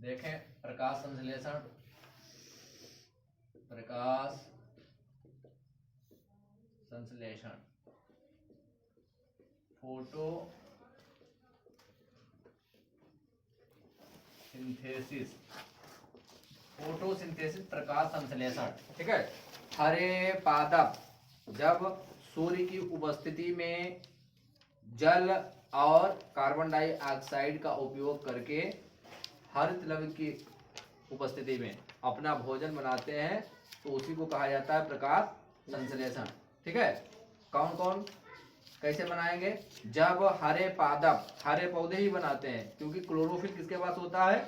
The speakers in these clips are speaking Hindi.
देखें प्रकाश संश्लेषण, प्रकाश संश्लेषण, फोटो सिंथेसिस, फोटोसिंथेसिस प्रकाश संश्लेषण। ठीक है। हरे पादप जब सूर्य की उपस्थिति में जल और कार्बन डाइऑक्साइड का उपयोग करके हरित लवण की उपस्थिति में अपना भोजन बनाते हैं तो उसी को कहा जाता है प्रकाश संश्लेषण। ठीक है। कौन कौन कैसे बनाएंगे? जब हरे पादप, हरे पौधे ही बनाते हैं क्योंकि क्लोरोफिल किसके पास होता है?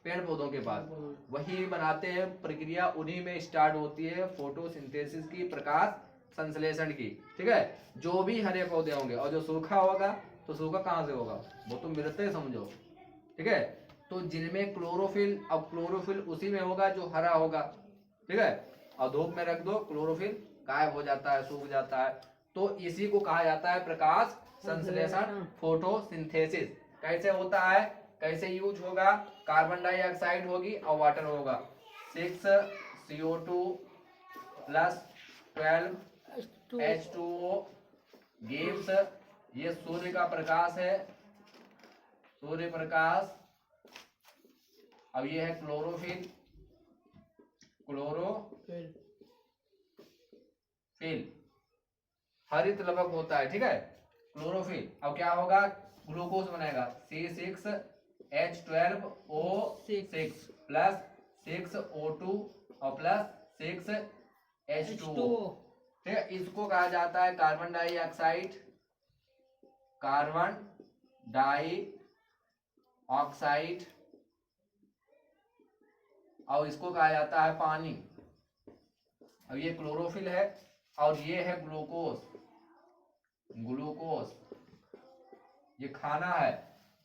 पेड़ पौधों के पास। वही बनाते हैं, प्रक्रिया उन्हीं में स्टार्ट होती है फोटोसिंथेसिस की, प्रकाश संश्लेषण की। ठीक है। जो भी हरे पौधे होंगे और जो सूखा होगा तो सूखा कहाँ से होगा? वो तुम मृत समझो। ठीक है। तो जिनमें क्लोरोफिल, अब क्लोरोफिल उसी में होगा जो हरा होगा। ठीक है। और धूप में रख दो, क्लोरोफिल गायब हो जाता है, सूख जाता है। तो इसी को कहा जाता है प्रकाश संश्लेषण, फोटोसिंथेसिस। कैसे होता है, कैसे यूज होगा? कार्बन डाइऑक्साइड होगी और वाटर होगा, 6CO2 प्लस 12H2O गिव्स, ये सूर्य का प्रकाश है, सूर्य प्रकाश। अब ये है क्लोरोफिल, क्लोरोफिल हरित लवक होता है। ठीक है। क्लोरोफिल। अब क्या होगा? ग्लूकोज बनेगा, C6H12O6 प्लस 6O2 और प्लस 6H2O। ठीक है। इसको कहा जाता है कार्बन डाइऑक्साइड, कार्बन डाइऑक्साइड, और इसको कहा जाता है पानी। अब ये क्लोरोफिल है और ये है ग्लूकोज, ग्लूकोज ये खाना है,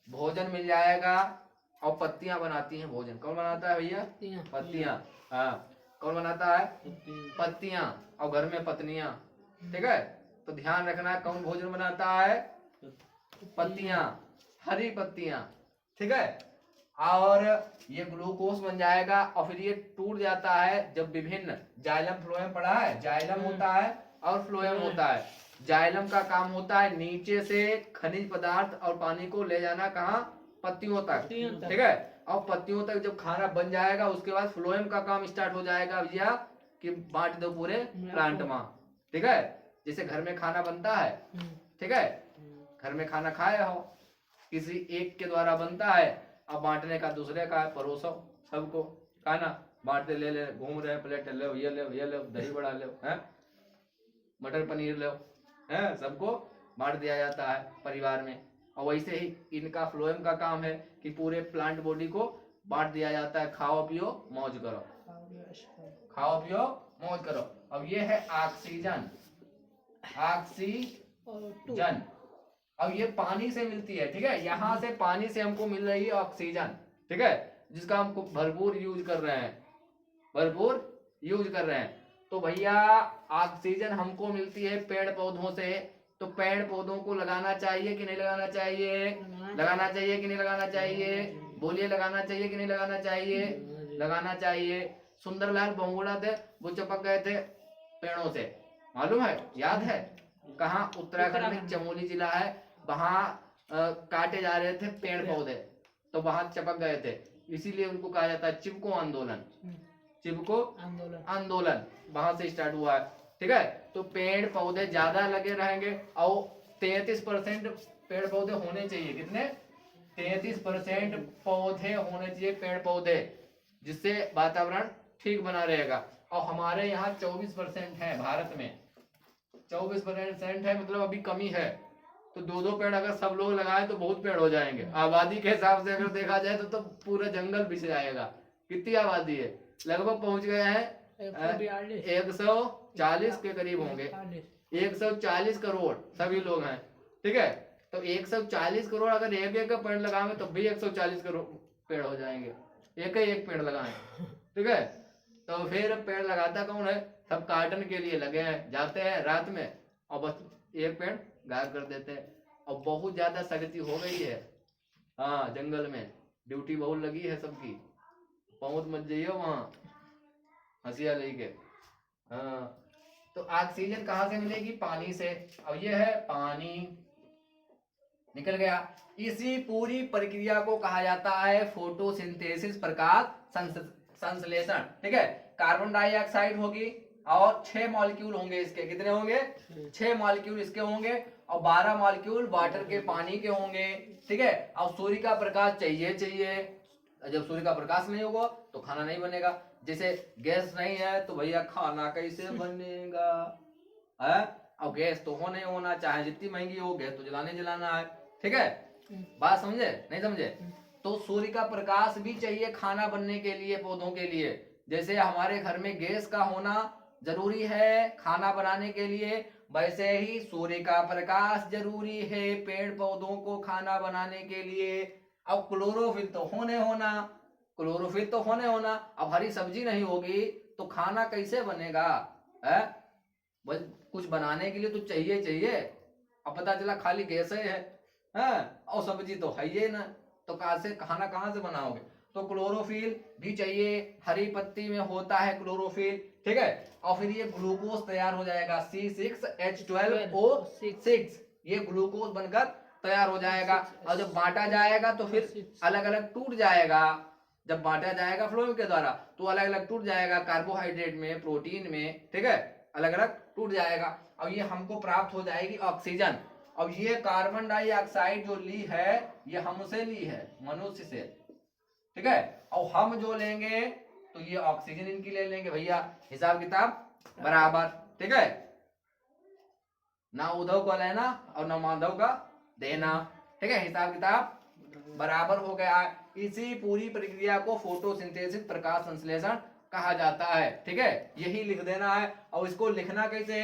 भोजन मिल जाएगा। और पत्तियां बनाती हैं भोजन। कौन बनाता है भैया? पत्तियां। हाँ, कौन बनाता है? पत्तियां। और घर में पत्नियां। ठीक है। तो ध्यान रखना, कौन भोजन बनाता है? पत्तियां, हरी पत्तियां। ठीक है। और ये ग्लूकोज बन जाएगा और फिर ये टूट जाता है जब विभिन्न, जाइलम फ्लोएम पढ़ा है, जाइलम होता है और फ्लोएम होता है। जाइलम का काम होता है नीचे से खनिज पदार्थ और पानी को ले जाना, कहाँ? पत्तियों तक। ठीक है। और पत्तियों तक जब खाना बन जाएगा उसके बाद फ्लोएम का काम स्टार्ट हो जाएगा भैया कि बांट दो पूरे प्लांट में। ठीक है। जैसे घर में खाना बनता है, ठीक है, घर में खाना खाए हो, किसी एक के द्वारा बनता है, अब बांटने का दूसरे का है, परोसो सबको खाना बांटते, ले ले, घूम रहे प्लेट, ले ये ले, ये ले, दही बड़ा ले, हैं, मटर पनीर ले, हैं, सबको बांट दिया जाता है परिवार में। और वैसे ही इनका फ्लोएम का काम है कि पूरे प्लांट बॉडी को बांट दिया जाता है, खाओ पियो मौज करो, खाओ पियो मौज करो। अब ये है ऑक्सीजन, ऑक्सीजन। अब ये पानी से मिलती है। ठीक है। यहाँ से पानी से हमको मिल रही है ऑक्सीजन। ठीक है। जिसका हमको भरपूर यूज कर रहे हैं, भरपूर यूज कर रहे हैं। तो भैया ऑक्सीजन हमको मिलती है पेड़ पौधों से। तो पेड़ पौधों को लगाना चाहिए कि नहीं लगाना चाहिए? लगाना चाहिए कि नहीं लगाना चाहिए? बोलिए, लगाना चाहिए कि नहीं लगाना चाहिए? लगाना चाहिए। सुंदरलाल बहुगुणा थे, वो चिपक गए थे पेड़ों से, मालूम है? याद है? कहाँ? उत्तराखंड में चमोली जिला है, वहां काटे जा रहे थे पेड़ पौधे, तो वहां चिपक गए थे। इसीलिए उनको कहा जाता है चिपको आंदोलन, चिपको आंदोलन वहां से स्टार्ट हुआ है। ठीक है। तो पेड़ पौधे ज्यादा लगे रहेंगे और 33% पेड़ पौधे होने चाहिए। कितने? 33% पौधे होने चाहिए, पेड़ पौधे, जिससे वातावरण ठीक बना रहेगा। और हमारे यहाँ 24% है, भारत में 24% है, मतलब अभी कमी है। तो 2-2 पेड़ अगर सब लोग लगाए तो बहुत पेड़ हो जाएंगे। आबादी के हिसाब से अगर देखा जाए तो पूरा जंगल बिछ जाएगा। कितनी आबादी है? लगभग पहुंच गए हैं 140 के करीब होंगे, 140 करोड़ सभी लोग हैं। ठीक है। तो 140 करोड़ अगर एक एक पेड़ लगाएंगे तो भी 140 करोड़ पेड़ हो जाएंगे, एक पेड़ लगाएं। ठीक है। तो फिर पेड़ लगाता कौन है? सब काटने के लिए लगे हैं, जाते हैं रात में और बस एक पेड़ गायब कर देते हैं। और बहुत ज्यादा सख्ती हो गई है, हाँ, जंगल में ड्यूटी बहुत लगी है सबकी। पहुंच मत जाइए वहां हंसिया लेके। हाँ, तो ऑक्सीजन कहाँ से मिलेगी? पानी से। अब ये है पानी, निकल गया। इसी पूरी प्रक्रिया को कहा जाता है फोटोसिंथेसिस, प्रकाश संश्लेषण। ठीक है, कार्बन डाइऑक्साइड होगी और 6 मॉलिक्यूल होंगे इसके। कितने होंगे? 6 मॉलिक्यूल इसके होंगे और 12 मॉलिक्यूल वाटर के, पानी के होंगे। ठीक है, और सूर्य का प्रकाश चाहिए। जब सूर्य का प्रकाश नहीं होगा तो खाना नहीं बनेगा। जैसे गैस नहीं है तो भैया खाना कैसे बनेगा? है, और गैस तो होना, चाहे जितनी महंगी हो, गैस तो जलाना है। ठीक है, बात समझे? नहीं समझे? तो सूर्य का प्रकाश भी चाहिए खाना बनने के लिए, पौधों के लिए। जैसे हमारे घर में गैस का होना जरूरी है खाना बनाने के लिए, वैसे ही सूर्य का प्रकाश जरूरी है पेड़ पौधों को खाना बनाने के लिए। अब क्लोरोफिल तो होने होना। अब हरी सब्जी नहीं होगी तो खाना कैसे बनेगा? है, बस कुछ बनाने के लिए तो चाहिए। अब पता चला खाली गैस है और सब्जी तो है ही ना, तो खाना कहाँ से बनाओगे? तो क्लोरोफिल भी चाहिए, हरी पत्ती में होता है क्लोरोफिल। ठीक है, और फिर ये ग्लूकोज तैयार हो जाएगा, C6H12O6, ये ग्लूकोज बनकर तैयार हो जाएगा। और जब बांटा जाएगा तो फिर अलग अलग टूट जाएगा। जब बांटा जाएगा फ्लोएम के द्वारा तो अलग अलग टूट जाएगा, कार्बोहाइड्रेट में, प्रोटीन में। ठीक है, अलग अलग टूट जाएगा। अब ये हमको प्राप्त हो जाएगी ऑक्सीजन। अब ये कार्बन डाइऑक्साइड जो ली है ये हमसे ली है, मनुष्य से। ठीक है, और हम जो लेंगे तो ये ऑक्सीजन इनकी ले लेंगे भैया, हिसाब किताब बराबर। ठीक है, ना उद्धव को लेना और ना माधव का देना। ठीक है, हिसाब किताब बराबर हो गया। इसी पूरी प्रक्रिया को फोटोसिंथेसिस, प्रकाश संश्लेषण कहा जाता है। ठीक है, यही लिख देना है। और इसको लिखना कैसे?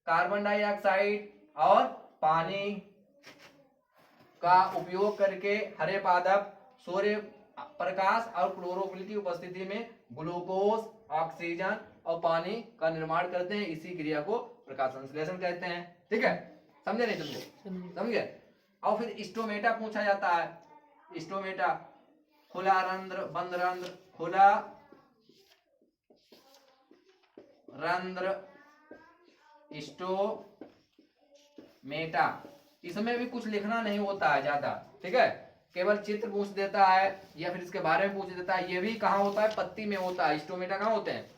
कार्बन डाइऑक्साइड और पानी का उपयोग करके हरे पादप सूर्य प्रकाश और क्लोरोफिल की उपस्थिति में ग्लूकोज, ऑक्सीजन और पानी का निर्माण करते हैं। इसी क्रिया को प्रकाश संश्लेषण कहते हैं। ठीक है, समझे नहीं समझे? समझे। और फिर स्टोमेटा पूछा जाता है। स्टोमेटा, खुला रंध्र, बंद रंध्र, खुला रंध्र, स्टोमेटा। इसमें भी कुछ लिखना नहीं होता है ज्यादा। ठीक है, केवल चित्र पूछ देता है या फिर इसके बारे में पूछ देता है। ये भी कहाँ होता है? पत्ती में होता है। स्टोमेटा कहाँ होते हैं?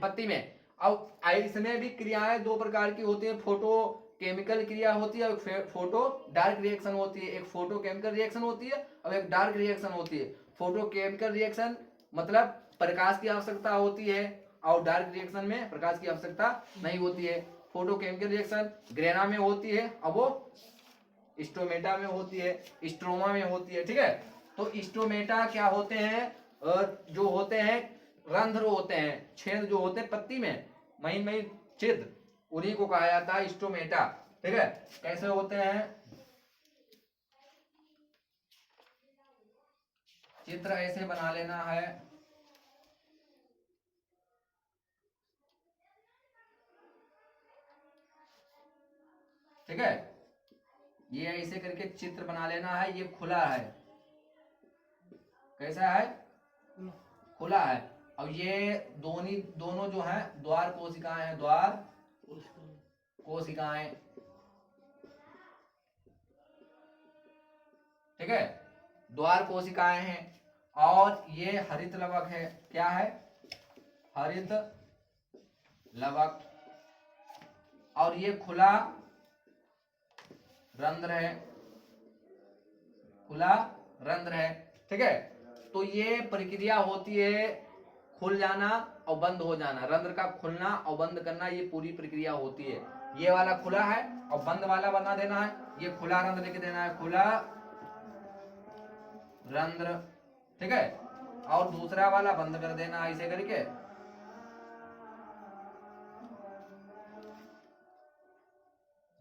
पत्ती में। अब इसमें भी क्रियाएं 2 प्रकार की होती है, फोटो केमिकल क्रिया होती है और फोटो डार्क रिएक्शन होती है। एक फोटो केमिकल रिएक्शन होती है और एक डार्क रिएक्शन होती है। फोटो केमिकल रिएक्शन मतलब प्रकाश की आवश्यकता होती है और डार्क रिएक्शन में प्रकाश की आवश्यकता नहीं होती है। फोटो केमिकल रिएक्शन ग्रेना में होती है और वो स्टोमेटा में होती है, स्ट्रोमा में होती है। ठीक है, तो स्टोमेटा क्या होते हैं? जो होते हैं रंध्र होते हैं, छेद जो होते हैं पत्ती में, महीन छेद, उन्हीं को कहा जाता है स्टोमेटा। ठीक है, कैसे होते हैं? चित्र ऐसे बना लेना है। ठीक है, ये ऐसे करके चित्र बना लेना है। ये खुला है, कैसा है? खुला है। अब ये दोनों जो है द्वार कोशिकाएं हैं, द्वार कोशिकाएं। ठीक है, द्वार कोशिकाएं हैं। और ये हरित लवक है। क्या है? हरित लवक। और ये खुला रंध्र है, खुला रंध्र है। ठीक है, तो ये प्रक्रिया होती है खुल जाना और बंद हो जाना, रंध्र का खुलना और बंद करना, ये पूरी प्रक्रिया होती है। ये वाला खुला है और बंद वाला बना देना है। ये खुला रंध्र लिख देना है, खुला रंध्र। ठीक है, और दूसरा वाला बंद कर देना ऐसे करके।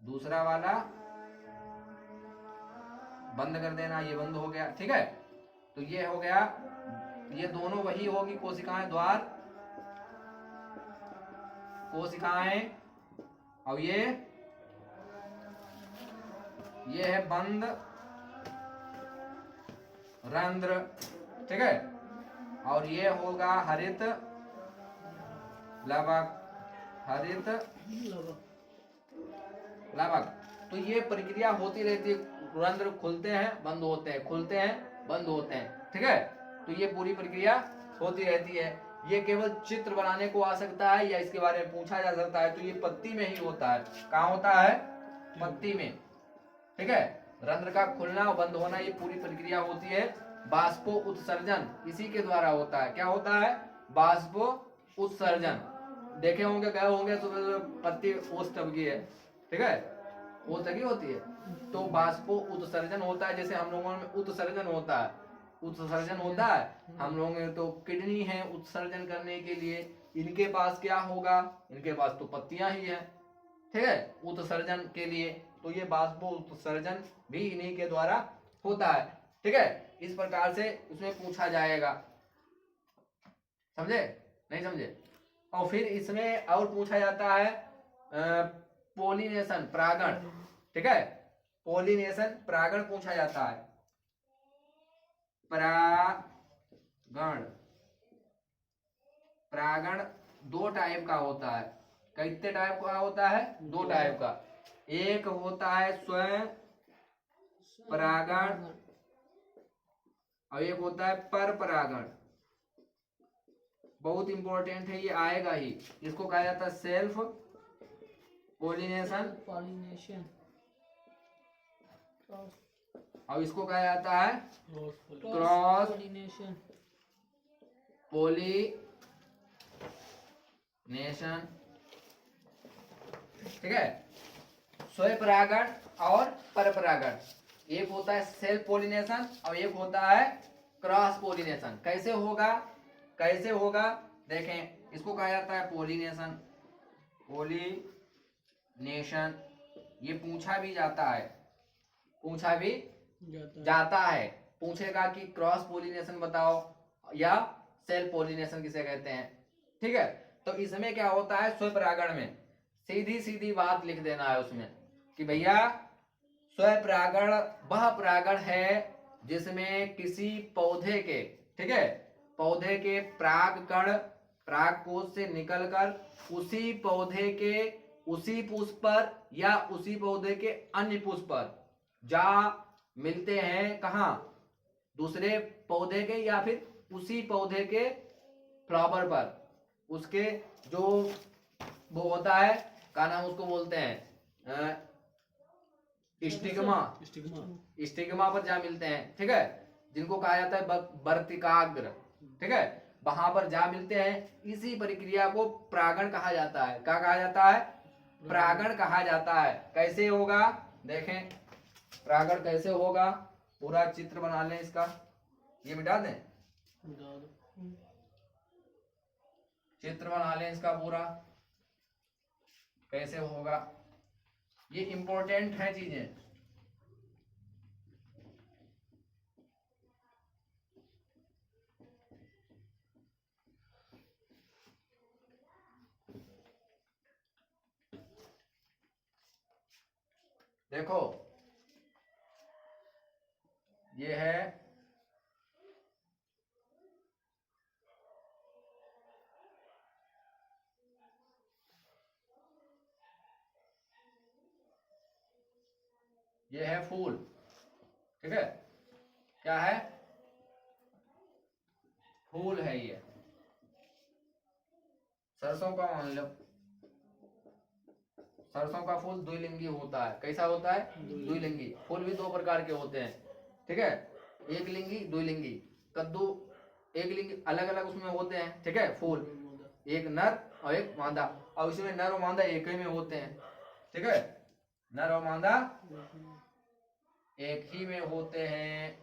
दूसरा वाला बंद कर देना, ये बंद हो गया। ठीक है, तो ये हो गया। ये दोनों वही होगी कोशिकाएं, द्वार कोशिकाएं। और ये है बंद रंध्र। ठीक है। और ये होगा हरित लवक, हरित लवक। तो ये प्रक्रिया होती रहती है, रंध्र खुलते हैं बंद होते हैं, खुलते हैं बंद होते हैं, ठीक है। तो ये पूरी प्रक्रिया होती रहती है। ये केवल चित्र बनाने को आ सकता है या इसके बारे में पूछा जा सकता है, तो ये पत्ती में ही होता है। कहाँ होता है? पत्ती में, ठीक है। रंध्र का खुलना और बंद होना ये पूरी प्रक्रिया होती है। बाष्पो उत्सर्जन इसी के द्वारा होता है। क्या होता है? बाष्पो उत्सर्जन। देखे होंगे, गए होंगे सुबह सुबह पत्ती ओस टपकी है, ठीक है, वो तकी होती है। तो बाष्पो उत्सर्जन होता है। जैसे हम लोगों में उत्सर्जन होता है, उत्सर्जन होता है हम लोगों में, तो किडनी है उत्सर्जन करने के लिए। इनके पास क्या होगा? इनके पास तो पत्तियां ही है, ठीक है, उत्सर्जन के लिए। तो ये बाष्पो उत्सर्जन भी इन्हीं के द्वारा होता है, ठीक है। इस प्रकार से उसमें पूछा जाएगा, समझे? नहीं समझे? और फिर इसमें और पूछा जाता है पोलिनेशन, परागण, ठीक है। पोलिनेशन परागण पूछा जाता है। परागण, परागण दो टाइप का होता है। कितने टाइप का होता है? दो टाइप का। एक होता है स्वयं परागण और एक होता है पर परागण। बहुत इंपॉर्टेंट है, ये आएगा ही। इसको कहा जाता है सेल्फ पोलिनेशन और इसको कहा जाता है क्रॉस पोलिनेशन, ठीक है। स्वयं परागण और पर परागण। एक होता है सेल्फ पोलिनेशन और एक होता है क्रॉस पोलिनेशन। कैसे होगा? कैसे होगा देखें। इसको कहा जाता है पोलिनेशन, पोलिनेशन। ये पूछा भी जाता है, पूछा भी जाता है। पूछेगा कि क्रॉस पोलिनेशन बताओ या सेल्फ पोलिनेशन किसे कहते हैं, ठीक है। तो इसमें क्या होता है? स्वयं परागण में सीधी सीधी बात लिख देना है उसमें कि भैया स्वयं परागण वह परागण है जिसमें किसी पौधे के, ठीक है, पौधे के पराग कण पराग कोश से निकलकर उसी पौधे के उसी पुष्प पर या उसी पौधे के अन्य पुष्प पर जा मिलते हैं। कहाँ? दूसरे पौधे के या फिर उसी पौधे के फ्लावर पर। उसके जो वो होता है, क्या नाम उसको बोलते हैं, स्टिग्मा, स्टिग्मा पर जा मिलते हैं, ठीक है, जिनको कहा जाता है वर्तिकाग्र, ठीक है, वहां पर जा मिलते हैं। इसी प्रक्रिया को परागण कहा जाता है। क्या कहा जाता है? परागण कहा जाता है। कैसे होगा देखें, परागण कैसे होगा, पूरा चित्र बना लें इसका। ये मिटा दें, चित्र बना लें इसका पूरा, कैसे होगा। ये इंपॉर्टेंट है चीजें। देखो ये है ये है फूल, ठीक है, क्या है? फूल है ये। सरसों का मान लो, सरसों का फूल द्विलिंगी होता है। कैसा होता है? द्विलिंगी। फूल भी दो प्रकार के होते हैं, ठीक है, एक लिंगी द्विलिंगी। कद्दू एक लिंगी, अलग अलग उसमें होते हैं, ठीक है, फूल एक नर और एक मादा, और उसमें नर और मादा एक ही में होते हैं, ठीक है, नर और मादा एक ही में होते हैं।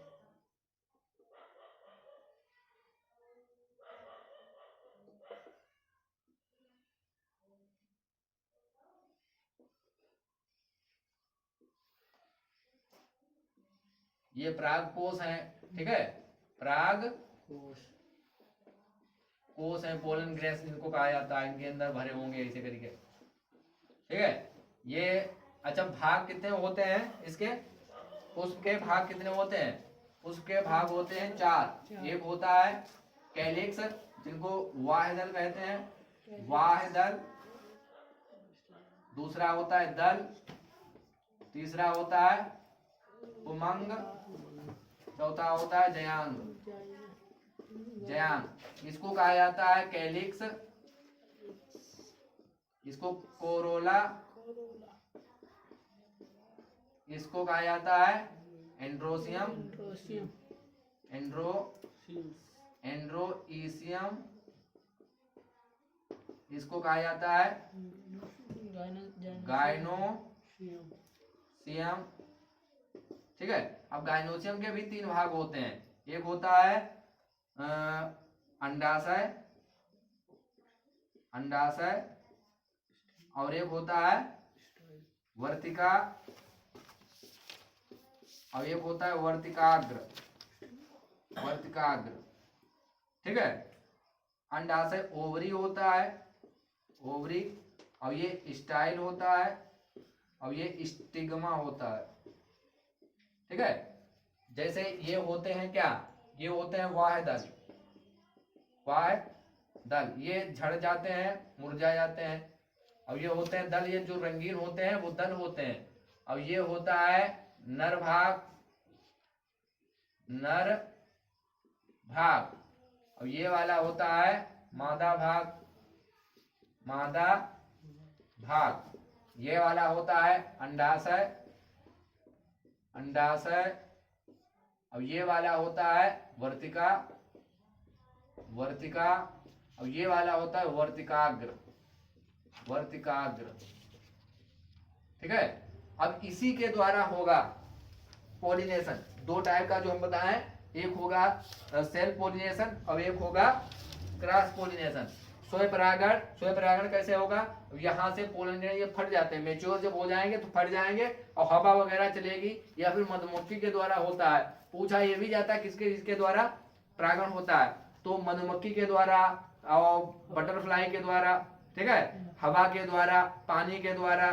ये पराग कोश है, ठीक है, पराग कोश है, पोलन ग्रेस इनको कहा जाता है। इनके अंदर भरे होंगे इसी करके, ठीक है। ये अच्छा भाग कितने होते हैं इसके? पुष्प के भाग कितने होते हैं? उसके भाग होते हैं 4। एक होता है कैलिक्स, जिनको वाहिदल कहते हैं, वाहिदल। दूसरा होता है दल। तीसरा होता है उमंग। चौथा होता है जयांग। जयांग इसको कहा जाता है कैलिक्स, इसको कोरोला, इसको कहा जाता है एंड्रोसियम, एंड्रोइसियम, इसको कहा जाता है गायनोसियम। ठीक है। अब गायनोसियम के भी 3 भाग होते हैं। एक होता है अंडाशय, अंडाशय, और एक होता है वर्तिका, और एक होता है वर्तिकाग्र, वर्तिकाग्र। ठीक है। अंडाशय ओवरी होता है, ओवरी, और ये स्टाइल होता है, और ये स्टिग्मा होता है। ठीक है। जैसे ये होते हैं क्या, ये होते हैं वाहिदल, वाहिदल, ये झड़ जाते हैं, मुरझा जाते हैं। अब ये होते हैं दल, ये जो रंगीन होते हैं वो दल होते हैं। अब ये होता है नर भाग, नर भाग। अब ये वाला होता है मादा भाग, मादा भाग। ये वाला होता है अंडाशय, अंडाशय। अब ये वाला होता है वर्तिका, वर्तिका। अब ये वाला होता है वर्तिकाग्र, वर्तिकाग्र। ठीक है। अब इसी के द्वारा होगा पॉलिनेशन। 2 टाइप का जो हम बताएं, एक होगा सेल्फ पॉलिनेशन और एक होगा क्रॉस पॉलिनेशन। स्वयं परागण, स्वयं परागण कैसे होगा, यहाँ से पोलन ये फट जाते हैं, मेच्योर जब हो जाएंगे तो फट जाएंगे और हवा वगैरह चलेगी, या फिर मधुमक्खी के द्वारा होता है। पूछा ये भी जाता है किसके किसके द्वारा परागण होता है, तो मधुमक्खी के द्वारा और बटरफ्लाई के द्वारा। ठीक है। हवा के द्वारा, पानी के द्वारा,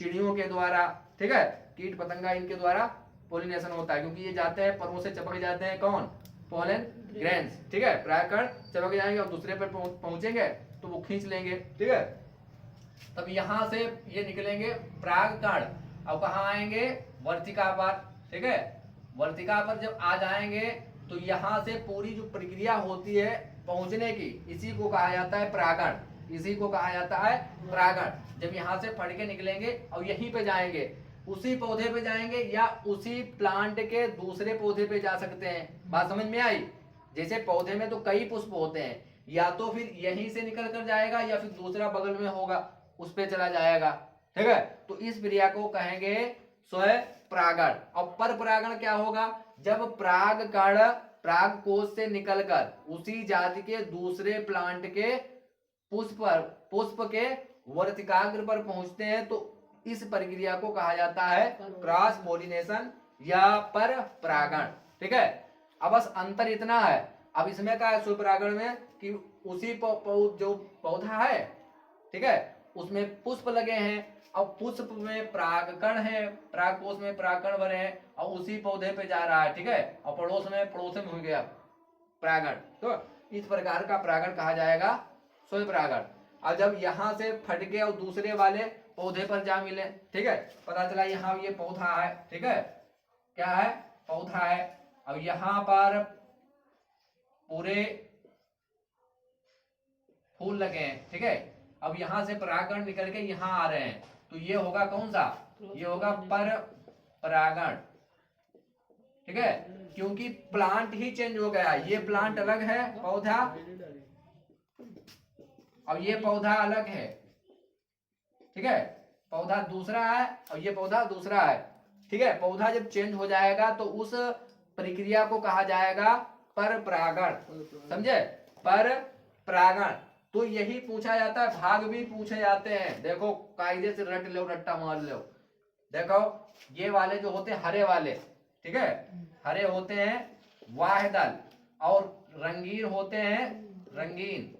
चिड़ियों के द्वारा। ठीक है। कीट पतंगा इनके द्वारा पोलिनेशन होता है, क्योंकि ये जाते हैं परों से चिपक जाते हैं, कौन, पोलन ग्रेन्स। ठीक है। परागकण चिपक जाएंगे और दूसरे पर पहुंचेंगे तो वो खींच लेंगे। ठीक है। तब यहां से ये निकलेंगे परागकण, अब कहाँ आएंगे, वर्तिका पर। ठीक है। वर्तिका पर जब आ जाएंगे तो यहाँ से पूरी जो प्रक्रिया होती है पहुंचने की, इसी को कहा जाता है परागण, इसी को कहा जाता है परागण। जब यहाँ से फट के निकलेंगे और यहीं पे जाएंगे, उसी पौधे पे जाएंगे या उसी प्लांट के दूसरे पौधे पे जा सकते हैं। बात समझ में आई। जैसे पौधे में तो कई पुष्प होते हैं, या तो फिर यहीं से निकल कर जाएगा या फिर दूसरा बगल में होगा उस पे चला जाएगा। ठीक है। तो इस क्रिया को कहेंगे स्वयं परागण। और पर परागण क्या होगा, जब परागकण पराग कोश से निकलकर उसी जाति के दूसरे प्लांट के पुष्प के वर्तिकाग्र पर पहुंचते हैं, तो इस प्रक्रिया को कहा जाता है क्रॉस पोलिनेशन या पर परागण। ठीक है। अब बस अंतर इतना है, अब इसमें क्या है स्वपरागण में, कि उसी जो पौधा है, ठीक है, उसमें पुष्प लगे हैं और पुष्प में परागकण है, परागकोश में परागकण भरे हैं और उसी पौधे पे जा रहा है। ठीक है। और पड़ोस में हो गया परागण, तो इस प्रकार का परागण कहा जाएगा स्वयं परागण। और जब यहाँ से फट के और दूसरे वाले पौधे पर जा मिले, ठीक है, पता चला यहाँ ये पौधा है, ठीक है, क्या है, पौधा है। अब यहाँ पर पूरे फूल लगे हैं, ठीक है। अब यहाँ से परागण निकल के यहाँ आ रहे हैं, तो ये होगा कौन सा, ये होगा पर परागण। ठीक है, क्योंकि प्लांट ही चेंज हो गया, ये प्लांट अलग है पौधा, अब ये पौधा अलग है, ठीक है, पौधा दूसरा है और ये पौधा दूसरा है। ठीक है, पौधा जब चेंज हो जाएगा तो उस प्रक्रिया को कहा जाएगा पर परागण, समझे, पर परागण। तो यही पूछा जाता है, भाग भी पूछे जाते हैं, देखो कायदे से रट लो, रट्टा मार लो। देखो ये वाले जो होते हैं हरे वाले, ठीक है, हरे होते हैं वाहिदल, और रंगीन होते हैं रंगीन,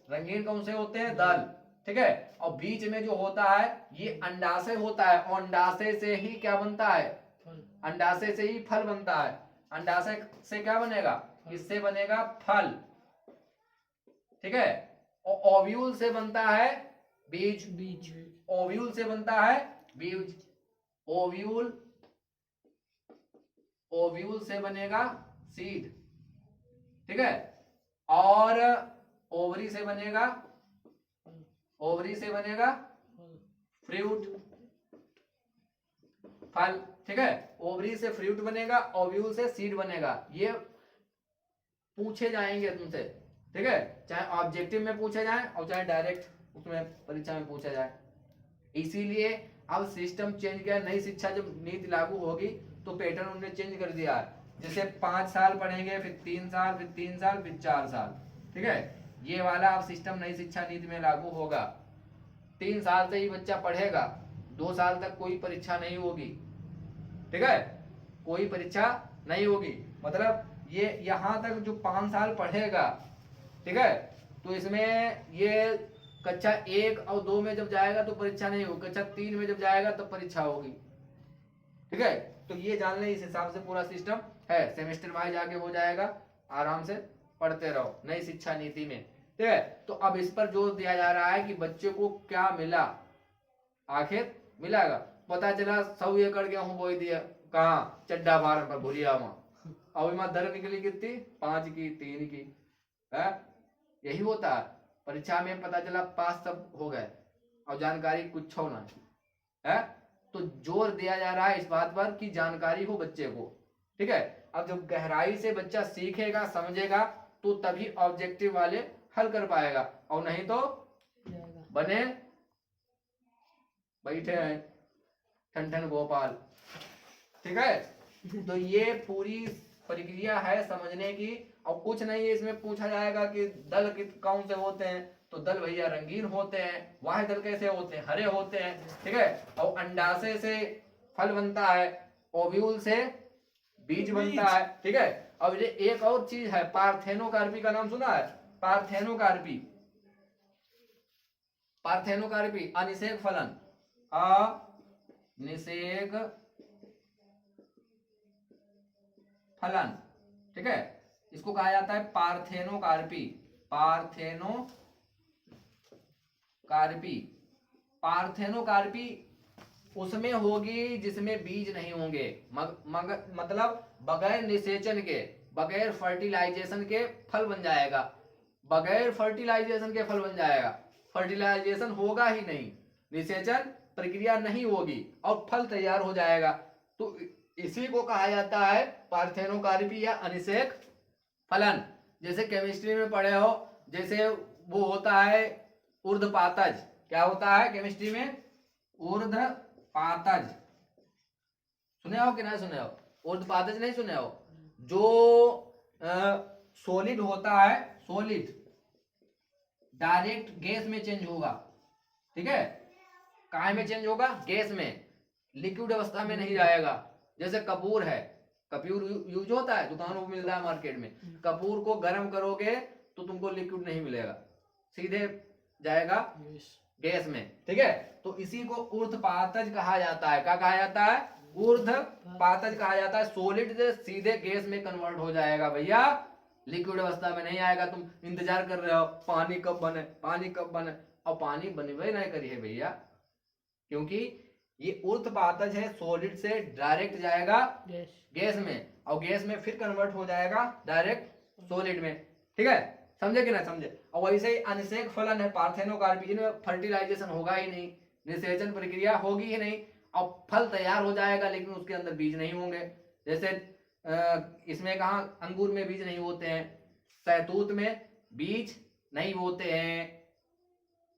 रंगीन कौन से होते हैं, दल, ठीक है। और बीच में जो होता है ये अंडाशय होता है, और अंडाशय से ही क्या बनता है, अंडाशय से ही फल बनता है। अंडाशय से क्या बनेगा, इससे बनेगा फल, ठीक है। और ओव्यूल से बनता है बीज, बीज, ओव्यूल से बनता है बीज, ओव्यूल, ओव्यूल से बनेगा सीड, ठीक है। और ओवरी से बनेगा, ओवरी से बनेगा फ्रूट, फल, ठीक है। ओवरी से फ्रूट बनेगा, ओव्यूल से सीड बनेगा। ये पूछे जाएंगे तुमसे, ठीक है, चाहे ऑब्जेक्टिव में पूछे जाए और चाहे डायरेक्ट उसमें परीक्षा में पूछा जाए। इसीलिए अब सिस्टम चेंज किया, नई शिक्षा जब नीति लागू होगी तो पैटर्न उन्होंने चेंज कर दिया है। जैसे 5 साल पढ़ेंगे, फिर 3 साल, फिर 3 साल, फिर 4 साल, ठीक है। ये वाला अब सिस्टम नई शिक्षा नीति में लागू होगा। 3 साल से ही बच्चा पढ़ेगा, 2 साल तक कोई परीक्षा नहीं होगी, ठीक है, कोई परीक्षा नहीं होगी। मतलब ये यहाँ तक जो 5 साल पढ़ेगा, ठीक है, तो इसमें ये कक्षा 1 और 2 में जब जाएगा तो परीक्षा नहीं होगी, कक्षा 3 में जब जाएगा तब परीक्षा होगी, ठीक है। तो ये जान लें, इस हिसाब से पूरा सिस्टम है, सेमेस्टर वाइज आगे हो जाएगा, आराम से पढ़ते रहो नई शिक्षा नीति में, ठीक है। तो अब इस पर जोर दिया जा रहा है कि बच्चे को क्या मिला, आखिर मिलेगा। पता चला 100 एकड़ गेहूं बोई दिया, कहाँ, चड्डा फार्म पर, भूलिया वहां, और वहां दर निकली कितनी, 5 की, 3 की, है। यही होता है, परीक्षा में पता चला पास सब हो गए और जानकारी कुछ होना है। तो जोर दिया जा रहा है इस बात पर कि जानकारी हो बच्चे को, ठीक है। अब जब गहराई से बच्चा सीखेगा, समझेगा, तो तभी ऑब्जेक्टिव वाले हल कर पाएगा, और नहीं तो बने बैठे हैं ठन ठन गोपाल, ठीक है। तो ये पूरी प्रक्रिया है समझने की, और कुछ नहीं है इसमें। पूछा जाएगा कि दल कौन से होते हैं, तो दल भैया रंगीन होते हैं। वाह्य दल कैसे होते हैं, हरे होते हैं, ठीक है। और अंडाशय से फल बनता है, ओव्यूल से बीज बनता है, ठीक है। अब ये एक और चीज है, पार्थेनोकार्पी का नाम सुना है, पार्थेनोकार्पी, पार्थेनोकार्पी, अनिषेक फलन, अनिषेक फलन, ठीक है। इसको कहा जाता है पार्थेनोकार्पी, पार्थेनोकार्पी। पार्थेनोकार्पी उसमें होगी जिसमें बीज नहीं होंगे, मतलब बगैर निषेचन के, बगैर फर्टिलाइजेशन के फल बन जाएगा, बगैर फर्टिलाइजेशन के फल बन जाएगा। फर्टिलाइजेशन होगा ही नहीं, निषेचन प्रक्रिया नहीं होगी और फल तैयार हो जाएगा। तो इसी को कहा जाता है पार्थेनोकार्पी या अनिषेक फलन। जैसे केमिस्ट्री में पढ़े हो, जैसे वो होता है ऊर्ध्वपातज, क्या होता है केमिस्ट्री में, ऊर्ध्वपातज, सुने हो कि नहीं सुने हो, ऊर्ध्वपातज नहीं सुने हो। जो सॉलिड होता है, सॉलिड डायरेक्ट गैस में चेंज होगा, ठीक है। काय में चेंज होगा, गैस में, लिक्विड अवस्था में नहीं जाएगा। जैसे कपूर है, कपूर यूज होता है, दुकानों में मिल रहा है मार्केट में, कपूर को गर्म करोगे तो तुमको लिक्विड नहीं मिलेगा, सीधे जाएगा गैस में, ठीक है। तो इसी को ऊर्ध्वपातज कहा जाता है। क्या कहा जाता है, ऊर्ध्वपातज कहा जाता है। सॉलिड से सीधे गैस में कन्वर्ट हो जाएगा भैया, लिक्विड अवस्था में नहीं आएगा। तुम इंतजार कर रहे हो पानी कब बने, पानी कब बने, और पानी बनवे नहीं करी है भैया, क्योंकि ये ऊर्ध्वपातज है, सॉलिड से डायरेक्ट जाएगा गैस में, और गैस में फिर कन्वर्ट हो जाएगा डायरेक्ट सॉलिड में, ठीक है। समझे कि ना समझे। और वैसे ही अनिषेक फलन है पार्थेनोकार्पी, इनमें फर्टिलाइजेशन होगा ही नहीं, निषेचन प्रक्रिया होगी ही नहीं, और फल तैयार हो जाएगा लेकिन उसके अंदर बीज नहीं होंगे। जैसे इसमें कहा, अंगूर में बीज नहीं होते हैं, सहतूत में बीज नहीं होते हैं,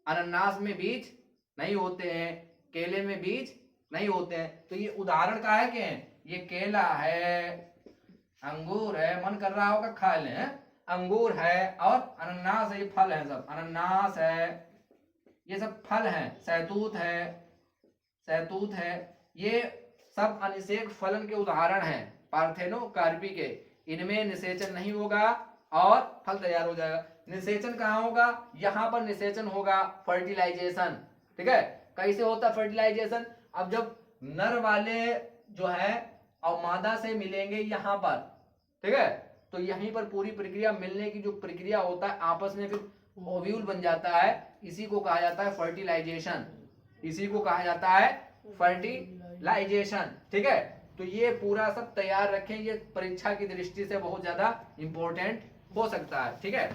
अनानास में बीज नहीं होते हैं, केले में बीज नहीं होते हैं। तो ये उदाहरण का है क्या है, ये केला है, अंगूर है, मन कर रहा होगा खा लें, अंगूर है, और अनानास है, ये फल है, सब अनानास है, ये सब फल हैं, सहतूत है, सहतूत है, ये सब अनिषेक फलन के उदाहरण हैं पार्थेनोकार्पी के। इनमें निषेचन नहीं होगा और फल तैयार हो जाएगा। निषेचन कहाँ होगा, यहाँ पर निषेचन होगा, फर्टिलाइजेशन, ठीक है। कैसे होता फर्टिलाइजेशन, अब जब नर वाले जो है और मादा से मिलेंगे यहाँ पर, ठीक है। तो यहीं पर पूरी प्रक्रिया मिलने की जो प्रक्रिया होता है, आपस में फिर ओव्यूल बन जाता है, इसी को कहा जाता है फर्टिलाइजेशन, इसी को कहा जाता है फर्टिलाइजेशन। ठीक है, तो ये पूरा सब तैयार रखें, ये परीक्षा की दृष्टि से बहुत ज्यादा इंपॉर्टेंट हो सकता है। ठीक है।